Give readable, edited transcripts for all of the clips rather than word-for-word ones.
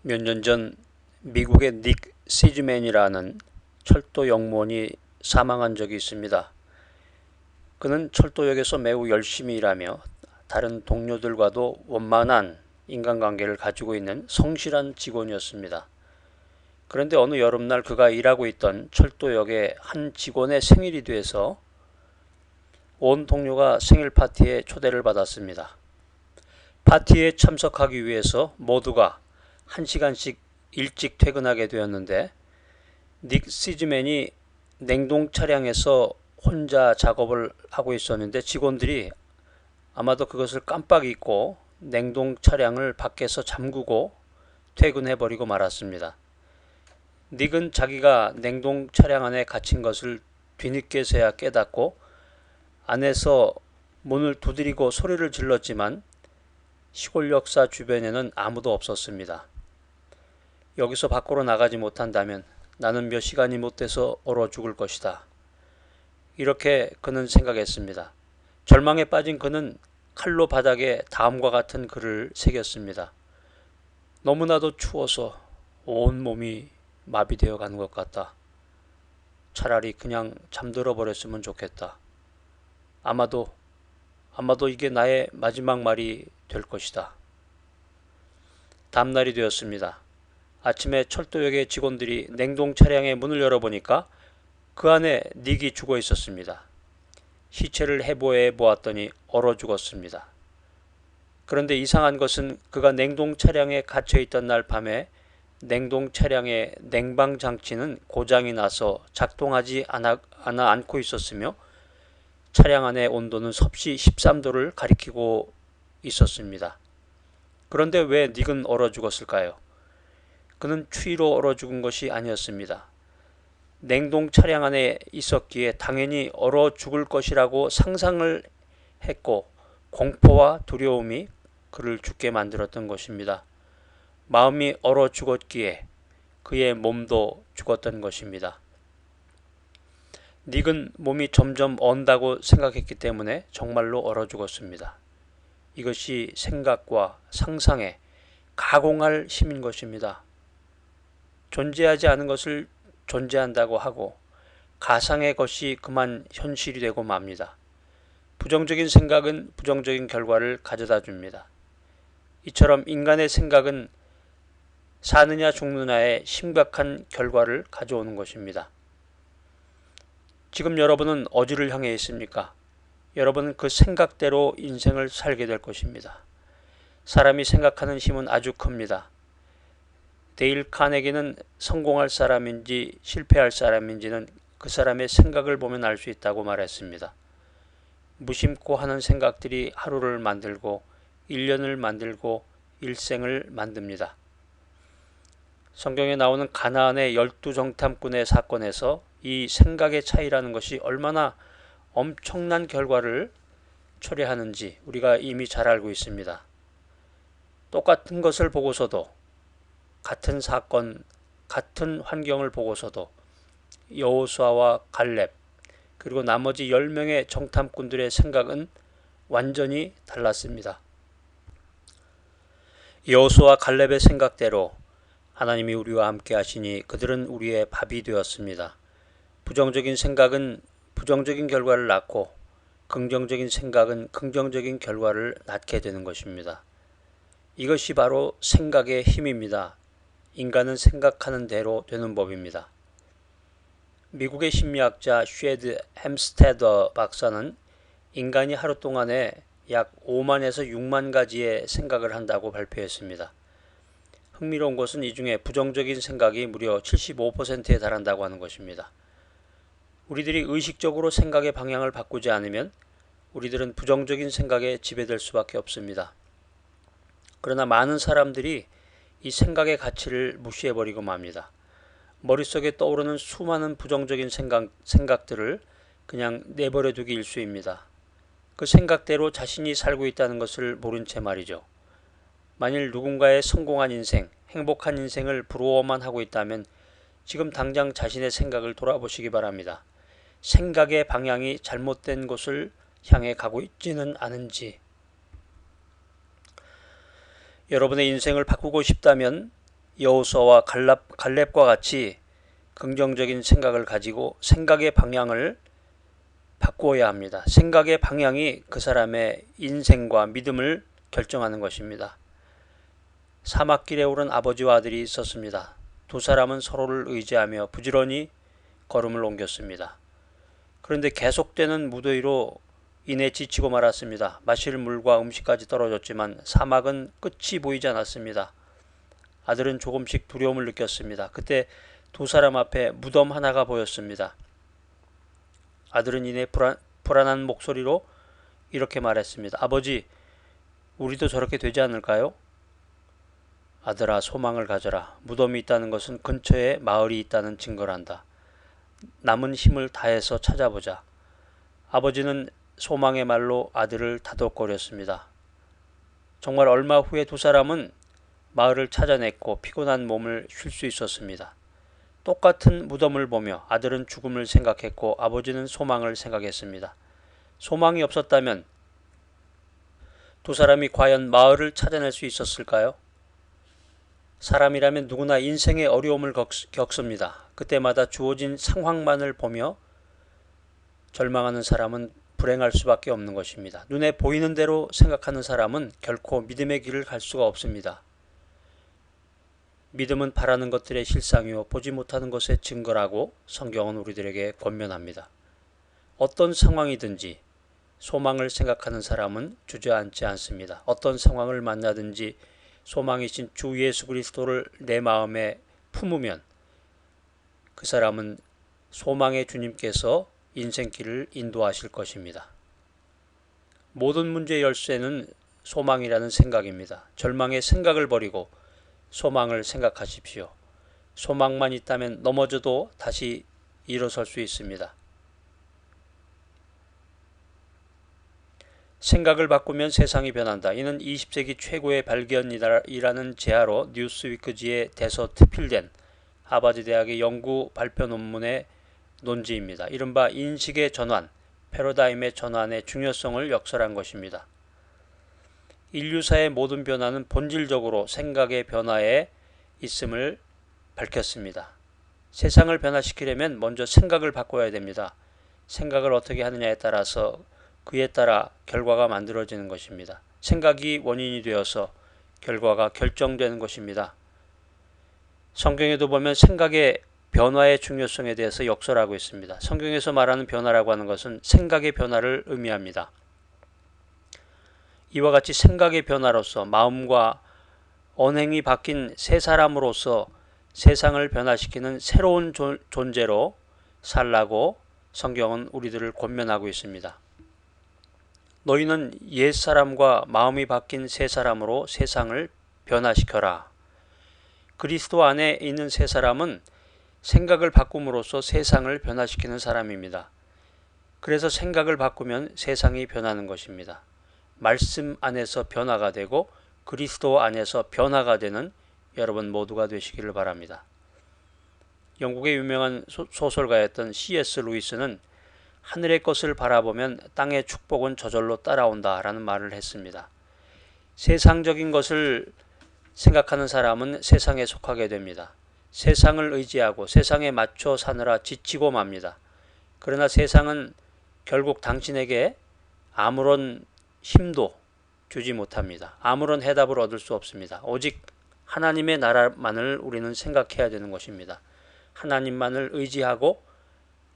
몇 년 전 미국의 닉 시즈맨이라는 철도 영무원이 사망한 적이 있습니다. 그는 철도역에서 매우 열심히 일하며 다른 동료들과도 원만한 인간관계를 가지고 있는 성실한 직원이었습니다. 그런데 어느 여름날 그가 일하고 있던 철도역의 한 직원의 생일이 돼서 온 동료가 생일 파티에 초대를 받았습니다. 파티에 참석하기 위해서 모두가 1시간씩 일찍 퇴근하게 되었는데 닉 시즈맨이 냉동 차량에서 혼자 작업을 하고 있었는데 직원들이 아마도 그것을 깜빡 잊고 냉동 차량을 밖에서 잠그고 퇴근해버리고 말았습니다. 닉은 자기가 냉동 차량 안에 갇힌 것을 뒤늦게서야 깨닫고 안에서 문을 두드리고 소리를 질렀지만 시골 역사 주변에는 아무도 없었습니다. 여기서 밖으로 나가지 못한다면 나는 몇 시간이 못 돼서 얼어 죽을 것이다. 이렇게 그는 생각했습니다. 절망에 빠진 그는 칼로 바닥에 다음과 같은 글을 새겼습니다. 너무나도 추워서 온 몸이 마비되어 가는 것 같다. 차라리 그냥 잠들어 버렸으면 좋겠다. 아마도 이게 나의 마지막 말이 될 것이다. 다음날이 되었습니다. 아침에 철도역의 직원들이 냉동 차량의 문을 열어보니까 그 안에 닉이 죽어 있었습니다. 시체를 해부해 보았더니 얼어 죽었습니다. 그런데 이상한 것은 그가 냉동 차량에 갇혀 있던 날 밤에 냉동 차량의 냉방 장치는 고장이 나서 작동하지 않아 않고 있었으며 차량 안의 온도는 섭씨 13도를 가리키고 있었습니다. 그런데 왜 닉은 얼어 죽었을까요? 그는 추위로 얼어 죽은 것이 아니었습니다. 냉동 차량 안에 있었기에 당연히 얼어 죽을 것이라고 상상을 했고 공포와 두려움이 그를 죽게 만들었던 것입니다. 마음이 얼어 죽었기에 그의 몸도 죽었던 것입니다. 닉은 몸이 점점 언다고 생각했기 때문에 정말로 얼어 죽었습니다. 이것이 생각과 상상에 가공할 힘인 것입니다. 존재하지 않은 것을 존재한다고 하고 가상의 것이 그만 현실이 되고 맙니다. 부정적인 생각은 부정적인 결과를 가져다 줍니다. 이처럼 인간의 생각은 사느냐 죽느냐의 심각한 결과를 가져오는 것입니다. 지금 여러분은 어디를 향해 있습니까? 여러분은 그 생각대로 인생을 살게 될 것입니다. 사람이 생각하는 힘은 아주 큽니다. 데일 카네기는 성공할 사람인지 실패할 사람인지는 그 사람의 생각을 보면 알 수 있다고 말했습니다. 무심코 하는 생각들이 하루를 만들고 1년을 만들고 일생을 만듭니다. 성경에 나오는 가나안의 12정탐꾼의 사건에서 이 생각의 차이라는 것이 얼마나 엄청난 결과를 초래하는지 우리가 이미 잘 알고 있습니다. 똑같은 것을 보고서도 같은 사건, 같은 환경을 보고서도 여호수아와 갈렙 그리고 나머지 10명의 정탐꾼들의 생각은 완전히 달랐습니다. 여호수아와 갈렙의 생각대로 하나님이 우리와 함께 하시니 그들은 우리의 밥이 되었습니다. 부정적인 생각은 부정적인 결과를 낳고 긍정적인 생각은 긍정적인 결과를 낳게 되는 것입니다. 이것이 바로 생각의 힘입니다. 인간은 생각하는 대로 되는 법입니다. 미국의 심리학자 쉐드 햄스테더 박사는 인간이 하루 동안에 약 5만에서 6만 가지의 생각을 한다고 발표했습니다. 흥미로운 것은 이 중에 부정적인 생각이 무려 75%에 달한다고 하는 것입니다. 우리들이 의식적으로 생각의 방향을 바꾸지 않으면 우리들은 부정적인 생각에 지배될 수밖에 없습니다. 그러나 많은 사람들이 이 생각의 가치를 무시해버리고 맙니다. 머릿속에 떠오르는 수많은 부정적인 생각들을 그냥 내버려두기 일쑤입니다. 그 생각대로 자신이 살고 있다는 것을 모른 채 말이죠. 만일 누군가의 성공한 인생, 행복한 인생을 부러워만 하고 있다면 지금 당장 자신의 생각을 돌아보시기 바랍니다. 생각의 방향이 잘못된 곳을 향해 가고 있지는 않은지. 여러분의 인생을 바꾸고 싶다면 여호수아와 갈렙과 같이 긍정적인 생각을 가지고 생각의 방향을 바꾸어야 합니다. 생각의 방향이 그 사람의 인생과 믿음을 결정하는 것입니다. 사막길에 오른 아버지와 아들이 있었습니다. 두 사람은 서로를 의지하며 부지런히 걸음을 옮겼습니다. 그런데 계속되는 무더위로 인해 지치고 말았습니다. 마실 물과 음식까지 떨어졌지만 사막은 끝이 보이지 않았습니다. 아들은 조금씩 두려움을 느꼈습니다. 그때 두 사람 앞에 무덤 하나가 보였습니다. 아들은 이내 불안한 목소리로 이렇게 말했습니다. 아버지, 우리도 저렇게 되지 않을까요? 아들아, 소망을 가져라. 무덤이 있다는 것은 근처에 마을이 있다는 증거란다. 남은 힘을 다해서 찾아보자. 아버지는 소망의 말로 아들을 다독거렸습니다. 정말 얼마 후에 두 사람은 마을을 찾아냈고 피곤한 몸을 쉴 수 있었습니다. 똑같은 무덤을 보며 아들은 죽음을 생각했고 아버지는 소망을 생각했습니다. 소망이 없었다면 두 사람이 과연 마을을 찾아낼 수 있었을까요? 사람이라면 누구나 인생의 어려움을 겪습니다. 그때마다 주어진 상황만을 보며 절망하는 사람은 불행할 수밖에 없는 것입니다. 눈에 보이는 대로 생각하는 사람은 결코 믿음의 길을 갈 수가 없습니다. 믿음은 바라는 것들의 실상이요 보지 못하는 것의 증거라고 성경은 우리들에게 권면합니다. 어떤 상황이든지 소망을 생각하는 사람은 주저앉지 않습니다. 어떤 상황을 만나든지 소망이신 주 예수 그리스도를 내 마음에 품으면 그 사람은 소망의 주님께서 인생길을 인도하실 것입니다. 모든 문제의 열쇠는 소망이라는 생각입니다. 절망의 생각을 버리고 소망을 생각하십시오. 소망만 있다면 넘어져도 다시 일어설 수 있습니다. 생각을 바꾸면 세상이 변한다. 이는 20세기 최고의 발견이라는 제하로 뉴스위크지에 대서특필된 하버드 대학의 연구 발표 논문의 논지입니다. 이른바 인식의 전환, 패러다임의 전환의 중요성을 역설한 것입니다. 인류사의 모든 변화는 본질적으로 생각의 변화에 있음을 밝혔습니다. 세상을 변화시키려면 먼저 생각을 바꿔야 됩니다. 생각을 어떻게 하느냐에 따라서 그에 따라 결과가 만들어지는 것입니다. 생각이 원인이 되어서 결과가 결정되는 것입니다. 성경에도 보면 생각의 변화의 중요성에 대해서 역설하고 있습니다. 성경에서 말하는 변화라고 하는 것은 생각의 변화를 의미합니다. 이와 같이 생각의 변화로서 마음과 언행이 바뀐 새 사람으로서 세상을 변화시키는 새로운 존재로 살라고 성경은 우리들을 권면하고 있습니다. 너희는 옛사람과 마음이 바뀐 새 사람으로 세상을 변화시켜라. 그리스도 안에 있는 새 사람은 생각을 바꿈으로써 세상을 변화시키는 사람입니다. 그래서 생각을 바꾸면 세상이 변하는 것입니다. 말씀 안에서 변화가 되고 그리스도 안에서 변화가 되는 여러분 모두가 되시기를 바랍니다. 영국의 유명한 소설가였던 C.S. 루이스는 하늘의 것을 바라보면 땅의 축복은 저절로 따라온다 라는 말을 했습니다. 세상적인 것을 생각하는 사람은 세상에 속하게 됩니다. 세상을 의지하고 세상에 맞춰 사느라 지치고 맙니다. 그러나 세상은 결국 당신에게 아무런 힘도 주지 못합니다. 아무런 해답을 얻을 수 없습니다. 오직 하나님의 나라만을 우리는 생각해야 되는 것입니다. 하나님만을 의지하고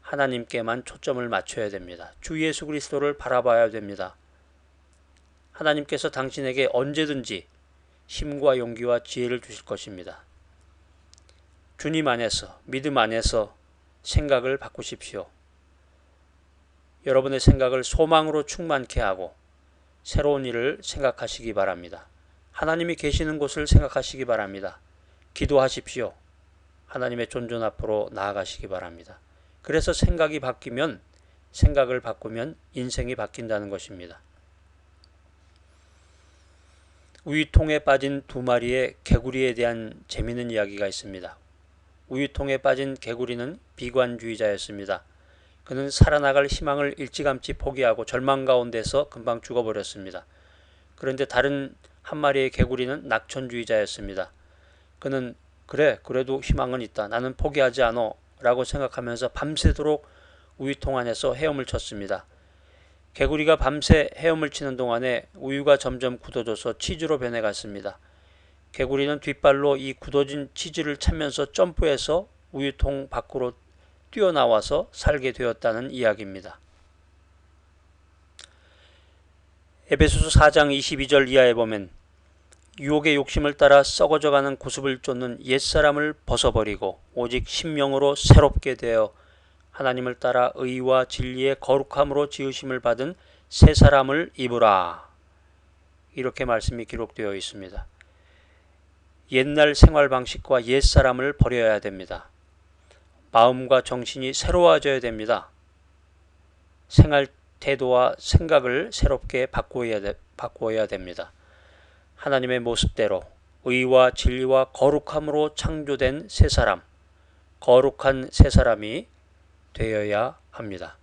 하나님께만 초점을 맞춰야 됩니다. 주 예수 그리스도를 바라봐야 됩니다. 하나님께서 당신에게 언제든지 힘과 용기와 지혜를 주실 것입니다. 주님 안에서, 믿음 안에서 생각을 바꾸십시오. 여러분의 생각을 소망으로 충만케 하고 새로운 일을 생각하시기 바랍니다. 하나님이 계시는 곳을 생각하시기 바랍니다. 기도하십시오. 하나님의 존전 앞으로 나아가시기 바랍니다. 그래서 생각을 바꾸면 인생이 바뀐다는 것입니다. 우유통에 빠진 두 마리의 개구리에 대한 재미있는 이야기가 있습니다. 우유통에 빠진 개구리는 비관주의자였습니다. 그는 살아나갈 희망을 일찌감치 포기하고 절망 가운데서 금방 죽어버렸습니다. 그런데 다른 한 마리의 개구리는 낙천주의자였습니다. 그는 그래, 그래도 희망은 있다. 나는 포기하지 않어. 라고 생각하면서 밤새도록 우유통 안에서 헤엄을 쳤습니다. 개구리가 밤새 헤엄을 치는 동안에 우유가 점점 굳어져서 치즈로 변해갔습니다. 개구리는 뒷발로 이 굳어진 치즈를 차면서 점프해서 우유통 밖으로 뛰어나와서 살게 되었다는 이야기입니다. 에베소서 4장 22절 이하에 보면 유혹의 욕심을 따라 썩어져가는 구습을 쫓는 옛사람을 벗어버리고 오직 심령으로 새롭게 되어 하나님을 따라 의와 진리의 거룩함으로 지으심을 받은 새 사람을 입으라. 이렇게 말씀이 기록되어 있습니다. 옛날 생활 방식과 옛사람을 버려야 됩니다. 마음과 정신이 새로워져야 됩니다. 생활 태도와 생각을 새롭게 바꾸어야 됩니다. 하나님의 모습대로 의와 진리와 거룩함으로 창조된 새 사람, 거룩한 새 사람이 되어야 합니다.